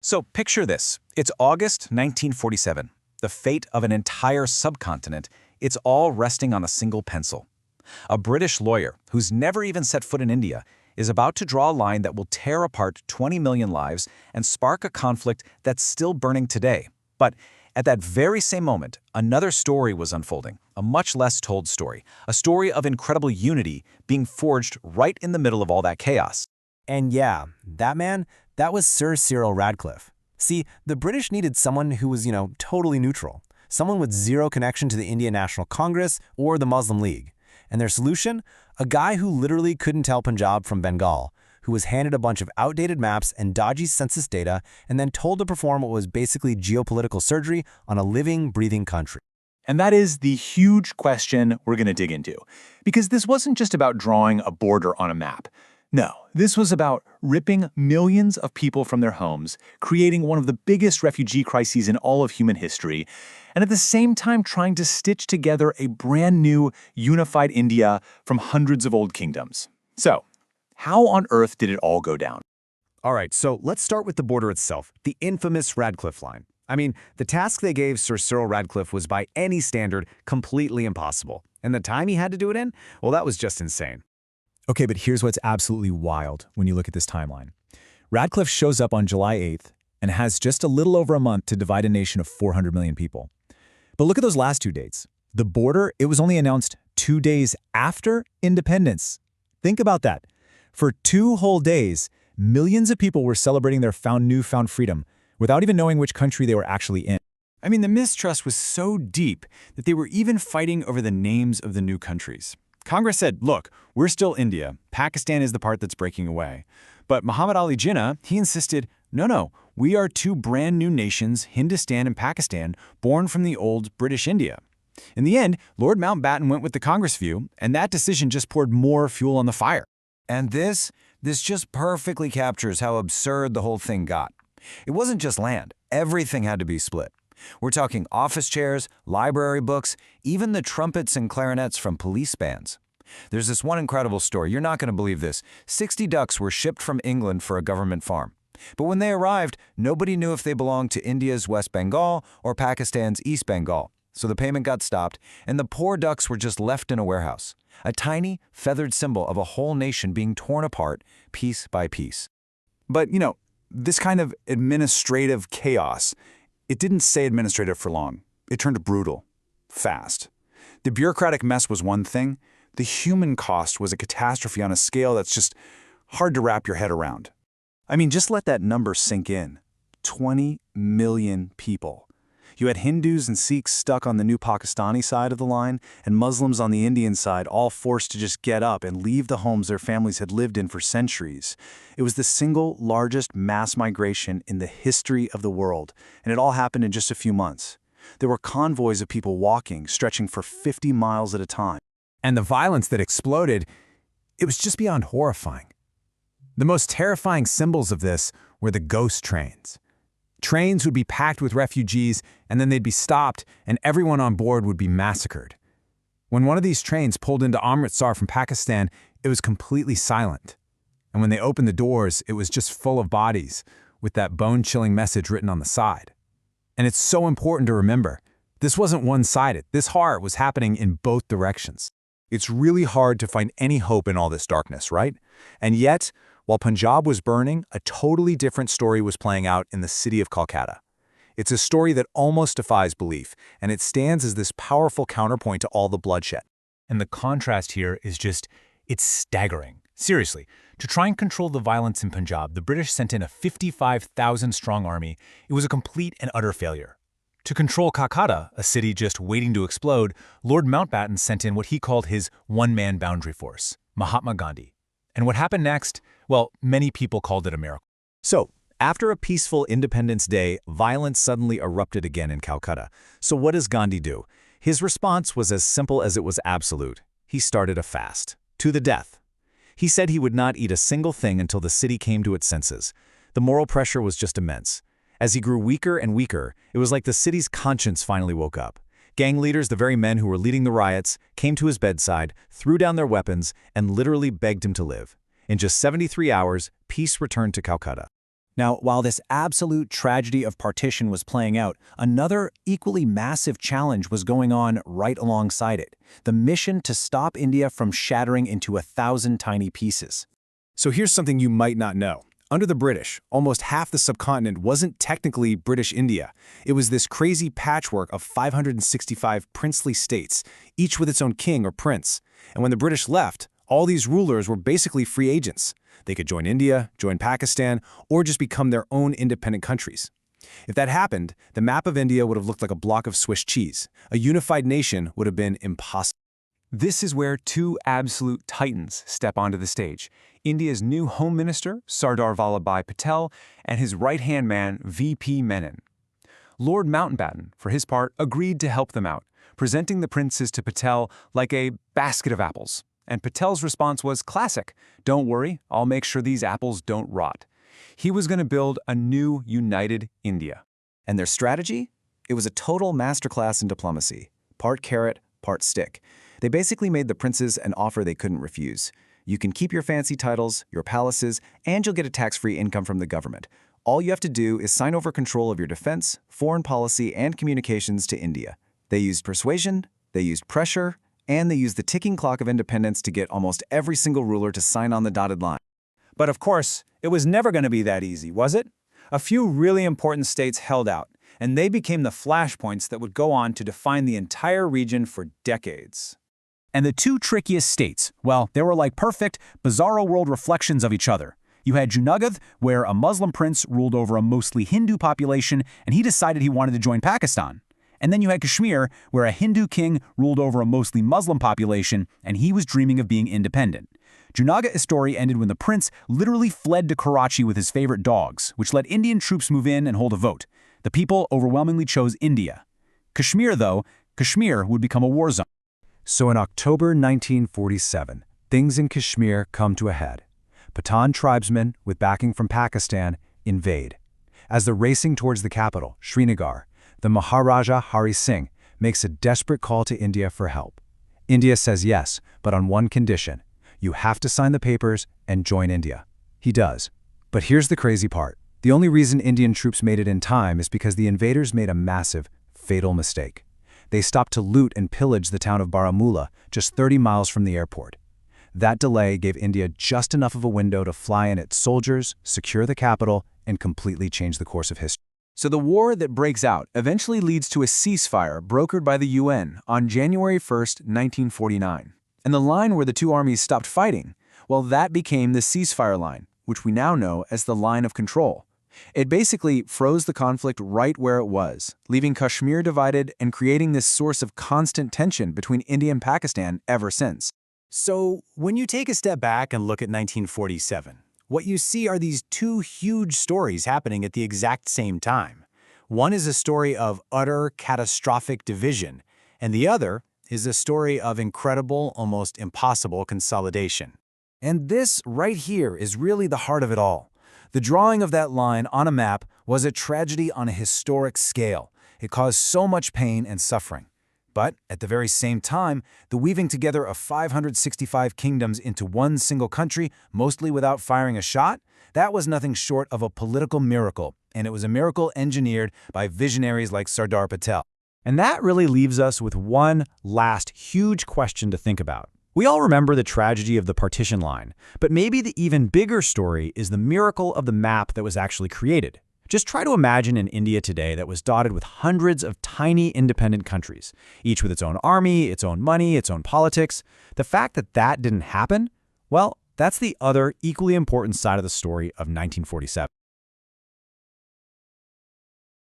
So picture this. It's August 1947. The fate of an entire subcontinent, it's all resting on a single pencil. A British lawyer, who's never even set foot in India, is about to draw a line that will tear apart 20 million lives and spark a conflict that's still burning today. But at that very same moment, another story was unfolding, a much less told story, a story of incredible unity being forged right in the middle of all that chaos. And yeah, that was Sir Cyril Radcliffe. See, the British needed someone who was, totally neutral, someone with zero connection to the Indian National Congress or the Muslim League. And their solution? A guy who literally couldn't tell Punjab from Bengal, who was handed a bunch of outdated maps and dodgy census data and then told to perform what was basically geopolitical surgery on a living, breathing country. And that is the huge question we're going to dig into. Because this wasn't just about drawing a border on a map. No, this was about ripping millions of people from their homes, creating one of the biggest refugee crises in all of human history, and at the same time trying to stitch together a brand new, unified India from hundreds of old kingdoms. So, how on earth did it all go down? All right, so let's start with the border itself, the infamous Radcliffe Line. I mean, the task they gave Sir Cyril Radcliffe was by any standard completely impossible. And the time he had to do it in? Well, that was just insane. Okay, but here's what's absolutely wild when you look at this timeline. Radcliffe shows up on July 8th and has just a little over a month to divide a nation of 400 million people. But look at those last two dates. The border, it was only announced 2 days after independence. Think about that. For 2 whole days, millions of people were celebrating their newfound freedom without even knowing which country they were actually in. I mean, the mistrust was so deep that they were even fighting over the names of the new countries. Congress said, look, we're still India. Pakistan is the part that's breaking away. But Muhammad Ali Jinnah, he insisted, no, we are 2 brand new nations, Hindustan and Pakistan, born from the old British India. In the end, Lord Mountbatten went with the Congress view, and that decision just poured more fuel on the fire. And this just perfectly captures how absurd the whole thing got. It wasn't just land. Everything had to be split. We're talking office chairs, library books, even the trumpets and clarinets from police bands. There's this one incredible story. You're not going to believe this. 60 ducks were shipped from England for a government farm. But when they arrived, nobody knew if they belonged to India's West Bengal or Pakistan's East Bengal. So the payment got stopped, and the poor ducks were just left in a warehouse. A tiny, feathered symbol of a whole nation being torn apart, piece by piece. But, this kind of administrative chaos, it didn't stay administrative for long. It turned brutal, fast. The bureaucratic mess was one thing. The human cost was a catastrophe on a scale that's just hard to wrap your head around. I mean, just let that number sink in. 20 million people. You had Hindus and Sikhs stuck on the new Pakistani side of the line, and Muslims on the Indian side all forced to just get up and leave the homes their families had lived in for centuries. It was the single largest mass migration in the history of the world, and it all happened in just a few months. There were convoys of people walking, stretching for 50 miles at a time. And the violence that exploded, it was just beyond horrifying. The most terrifying symbols of this were the ghost trains. Trains would be packed with refugees, and then they'd be stopped, and everyone on board would be massacred. When one of these trains pulled into Amritsar from Pakistan, it was completely silent. And when they opened the doors, it was just full of bodies, with that bone-chilling message written on the side. And it's so important to remember, this wasn't one-sided. This horror was happening in both directions. It's really hard to find any hope in all this darkness, right? And yet, while Punjab was burning, a totally different story was playing out in the city of Calcutta. It's a story that almost defies belief, and it stands as this powerful counterpoint to all the bloodshed. And the contrast here is it's staggering. Seriously, to try and control the violence in Punjab, the British sent in a 55,000-strong army. It was a complete and utter failure. To control Calcutta, a city just waiting to explode, Lord Mountbatten sent in what he called his one-man boundary force, Mahatma Gandhi. And what happened next? Well, many people called it a miracle. So, after a peaceful Independence Day, violence suddenly erupted again in Calcutta. So what does Gandhi do? His response was as simple as it was absolute. He started a fast, to the death. He said he would not eat a single thing until the city came to its senses. The moral pressure was just immense. As he grew weaker and weaker, it was like the city's conscience finally woke up. Gang leaders, the very men who were leading the riots, came to his bedside, threw down their weapons, and literally begged him to live. In just 73 hours, peace returned to Calcutta. Now, while this absolute tragedy of partition was playing out, another equally massive challenge was going on right alongside it: the mission to stop India from shattering into 1,000 tiny pieces. So here's something you might not know. Under the British, almost half the subcontinent wasn't technically British India. It was this crazy patchwork of 565 princely states, each with its own king or prince. And when the British left, all these rulers were basically free agents. They could join India, join Pakistan, or just become their own independent countries. If that happened, the map of India would have looked like a block of Swiss cheese. A unified nation would have been impossible. This is where two absolute titans step onto the stage: India's new Home Minister, Sardar Patel, and his right-hand man, V.P. Menon. Lord Mountbatten, for his part, agreed to help them out, presenting the princes to Patel like a basket of apples. And Patel's response was classic: "Don't worry, I'll make sure these apples don't rot." He was going to build a new, united India. And their strategy? It was a total masterclass in diplomacy. Part carrot, part stick. They basically made the princes an offer they couldn't refuse. You can keep your fancy titles, your palaces, and you'll get a tax-free income from the government. All you have to do is sign over control of your defense, foreign policy, and communications to India. They used persuasion, they used pressure, and they used the ticking clock of independence to get almost every single ruler to sign on the dotted line. But of course, it was never going to be that easy, was it? A few really important states held out, and they became the flashpoints that would go on to define the entire region for decades. And the two trickiest states, well, they were like perfect, bizarro world reflections of each other. You had Junagadh, where a Muslim prince ruled over a mostly Hindu population, and he decided he wanted to join Pakistan. And then you had Kashmir, where a Hindu king ruled over a mostly Muslim population, and he was dreaming of being independent. Junagadh's story ended when the prince literally fled to Karachi with his favorite dogs, which let Indian troops move in and hold a vote. The people overwhelmingly chose India. Kashmir, though, Kashmir would become a war zone. So in October 1947, things in Kashmir come to a head. Pathan tribesmen, with backing from Pakistan, invade. As they're racing towards the capital, Srinagar, the Maharaja Hari Singh makes a desperate call to India for help. India says yes, but on one condition: you have to sign the papers and join India. He does. But here's the crazy part. The only reason Indian troops made it in time is because the invaders made a massive, fatal mistake. They stopped to loot and pillage the town of Baramulla, just 30 miles from the airport. That delay gave India just enough of a window to fly in its soldiers, secure the capital, and completely change the course of history. So the war that breaks out eventually leads to a ceasefire brokered by the UN on January 1st, 1949. And the line where the two armies stopped fighting, well, that became the ceasefire line, which we now know as the line of control. It basically froze the conflict right where it was, leaving Kashmir divided and creating this source of constant tension between India and Pakistan ever since. So, when you take a step back and look at 1947, what you see are these two huge stories happening at the exact same time. One is a story of utter, catastrophic division, and the other is a story of incredible, almost impossible consolidation. And this right here is really the heart of it all. The drawing of that line on a map was a tragedy on a historic scale. It caused so much pain and suffering. But at the very same time, the weaving together of 565 kingdoms into one single country, mostly without firing a shot, that was nothing short of a political miracle, and it was a miracle engineered by visionaries like Sardar Patel. And that really leaves us with one last huge question to think about. We all remember the tragedy of the partition line, but maybe the even bigger story is the miracle of the map that was actually created. Just try to imagine an India today that was dotted with hundreds of tiny independent countries, each with its own army, its own money, its own politics. The fact that that didn't happen, well, that's the other equally important side of the story of 1947.